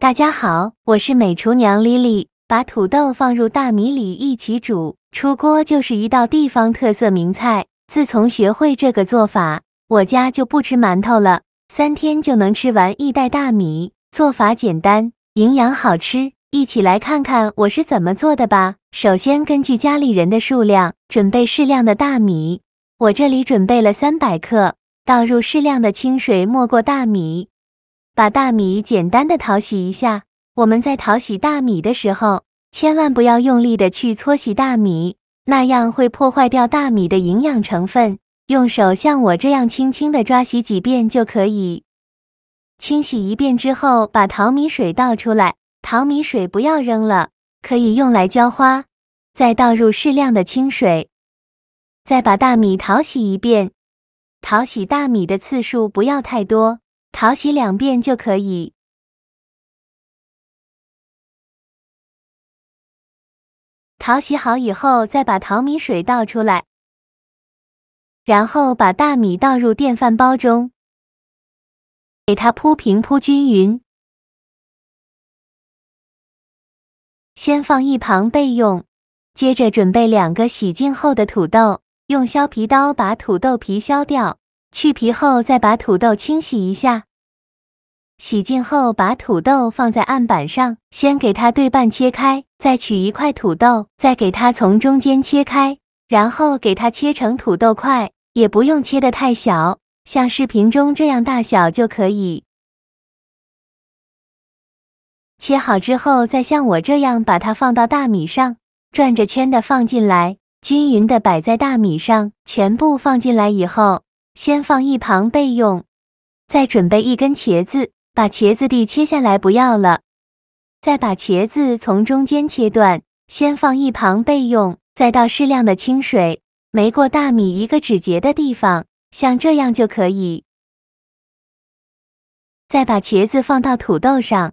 大家好，我是美厨娘 Lily。把土豆放入大米里一起煮，出锅就是一道地方特色名菜。自从学会这个做法，我家就不吃馒头了，3天就能吃完1袋大米。做法简单，营养好吃，一起来看看我是怎么做的吧。首先根据家里人的数量，准备适量的大米。我这里准备了300克，倒入适量的清水没过大米，把大米简单的淘洗一下。我们在淘洗大米的时候，千万不要用力的去搓洗大米，那样会破坏掉大米的营养成分。用手像我这样轻轻的抓洗几遍就可以。清洗一遍之后，把淘米水倒出来，淘米水不要扔了，可以用来浇花。再倒入适量的清水，再把大米淘洗一遍。淘洗大米的次数不要太多，淘洗2遍就可以。淘洗好以后，再把淘米水倒出来，然后把大米倒入电饭煲中，给它铺平铺均匀，先放一旁备用。接着准备2个洗净后的土豆，用削皮刀把土豆皮削掉，去皮后再把土豆清洗一下。洗净后，把土豆放在案板上，先给它对半切开，再取一块土豆，再给它从中间切开，然后给它切成土豆块，也不用切得太小，像视频中这样大小就可以。切好之后，再像我这样把它放到大米上，转着圈的放进来，均匀的摆在大米上。全部放进来以后，先放一旁备用。再准备1根茄子，把茄子蒂切下来不要了，再把茄子从中间切断，先放一旁备用。再倒适量的清水，没过大米1个指节的地方，像这样就可以。再把茄子放到土豆上，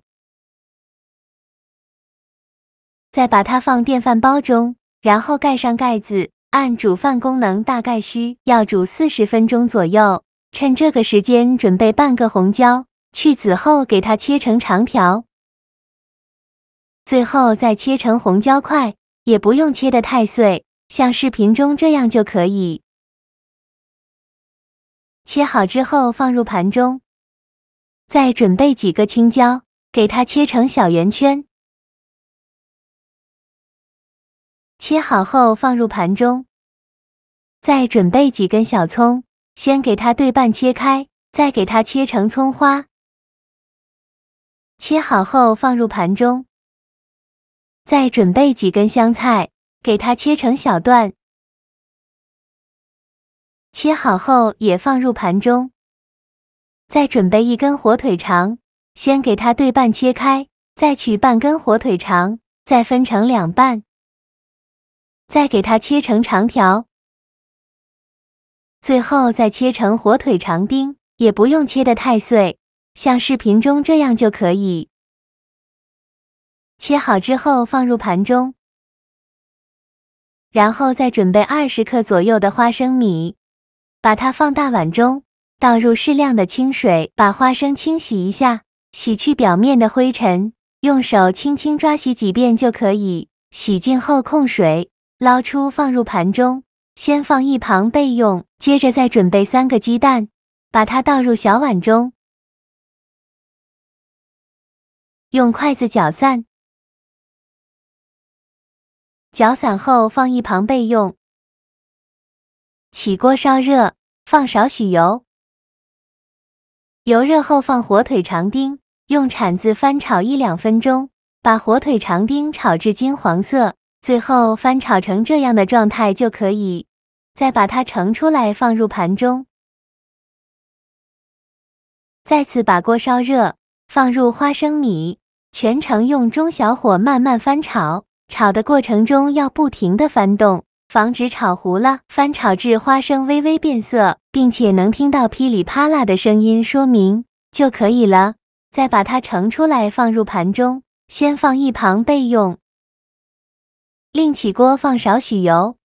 再把它放电饭煲中，然后盖上盖子，按煮饭功能大概需要煮40分钟左右。趁这个时间准备半个红椒，去籽后给它切成长条，最后再切成红椒块，也不用切得太碎，像视频中这样就可以。切好之后放入盘中，再准备几个青椒，给它切成小圆圈。切好后放入盘中，再准备几根小葱，先给它对半切开，再给它切成葱花。切好后放入盘中，再准备几根香菜，给它切成小段。切好后也放入盘中，再准备1根火腿肠，先给它对半切开，再取半根火腿肠，再分成2半，再给它切成长条。最后再切成火腿肠丁，也不用切得太碎，像视频中这样就可以。切好之后放入盘中，然后再准备20克左右的花生米，把它放大碗中，倒入适量的清水，把花生清洗一下，洗去表面的灰尘，用手轻轻抓洗几遍就可以。洗净后控水，捞出放入盘中，先放一旁备用。接着再准备3个鸡蛋，把它倒入小碗中，用筷子搅散。搅散后放一旁备用。起锅烧热，放少许油，油热后放火腿肠丁，用铲子翻炒1-2分钟，把火腿肠丁炒至金黄色，最后翻炒成这样的状态就可以。再把它盛出来放入盘中，再次把锅烧热，放入花生米，全程用中小火慢慢翻炒，炒的过程中要不停地翻动，防止炒糊了。翻炒至花生微微变色，并且能听到噼里啪啦的声音说明就可以了。再把它盛出来放入盘中，先放一旁备用。另起锅放少许油，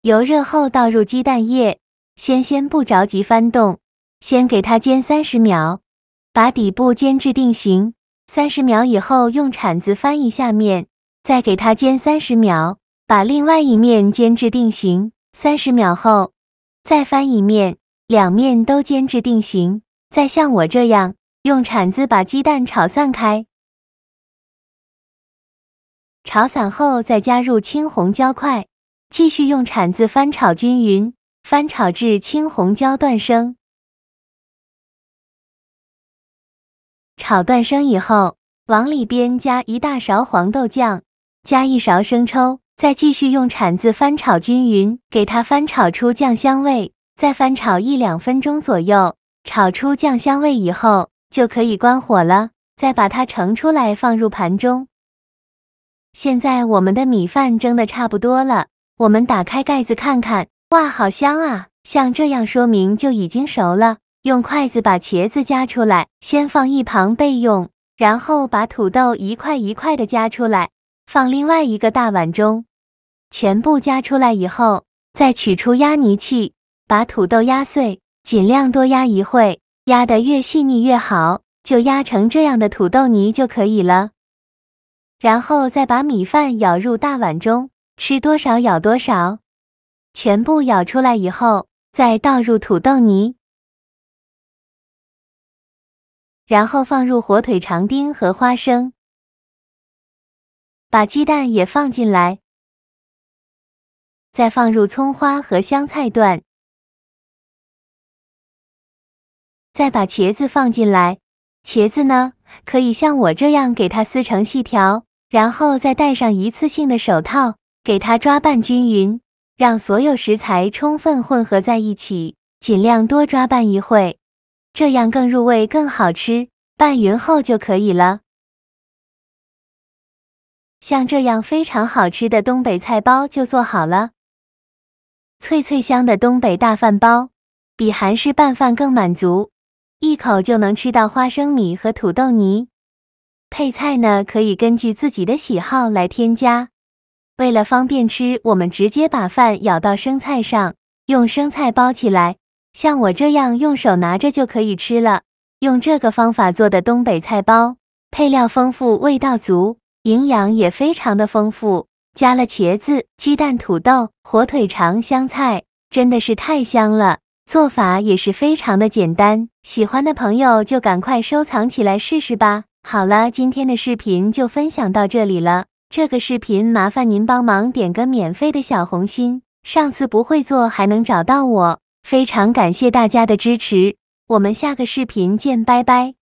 油热后倒入鸡蛋液，先不着急翻动，先给它煎30秒，把底部煎至定型， 30秒以后用铲子翻一下面，再给它煎30秒，把另外一面煎至定型。30秒后，再翻一面，两面都煎至定型。再像我这样，用铲子把鸡蛋炒散开。炒散后再加入青红椒块，继续用铲子翻炒均匀，翻炒至青红椒断生。炒断生以后，往里边加1大勺黄豆酱，加1勺生抽，再继续用铲子翻炒均匀，给它翻炒出酱香味，再翻炒1-2分钟左右。炒出酱香味以后，就可以关火了，再把它盛出来放入盘中。现在我们的米饭蒸得差不多了，我们打开盖子看看，哇，好香啊！像这样说明就已经熟了。用筷子把茄子夹出来，先放一旁备用，然后把土豆一块一块的夹出来，放另外一个大碗中。全部夹出来以后，再取出压泥器，把土豆压碎，尽量多压一会，压得越细腻越好，就压成这样的土豆泥就可以了。然后再把米饭舀入大碗中，吃多少舀多少。全部舀出来以后，再倒入土豆泥，然后放入火腿肠丁和花生，把鸡蛋也放进来，再放入葱花和香菜段，再把茄子放进来。茄子呢，可以像我这样给它撕成细条，然后再戴上一次性的手套，给它抓拌均匀，让所有食材充分混合在一起，尽量多抓拌一会，这样更入味更好吃。拌匀后就可以了。像这样非常好吃的东北菜包就做好了。脆脆香的东北大饭包，比韩式拌饭更满足，一口就能吃到花生米和土豆泥。配菜呢，可以根据自己的喜好来添加。为了方便吃，我们直接把饭舀到生菜上，用生菜包起来，像我这样用手拿着就可以吃了。用这个方法做的东北菜包，配料丰富，味道足，营养也非常的丰富，加了茄子、鸡蛋、土豆、火腿肠、香菜，真的是太香了。做法也是非常的简单，喜欢的朋友就赶快收藏起来试试吧。好了，今天的视频就分享到这里了。这个视频麻烦您帮忙点个免费的小红心，上次不会做还能找到我，非常感谢大家的支持。我们下个视频见，拜拜。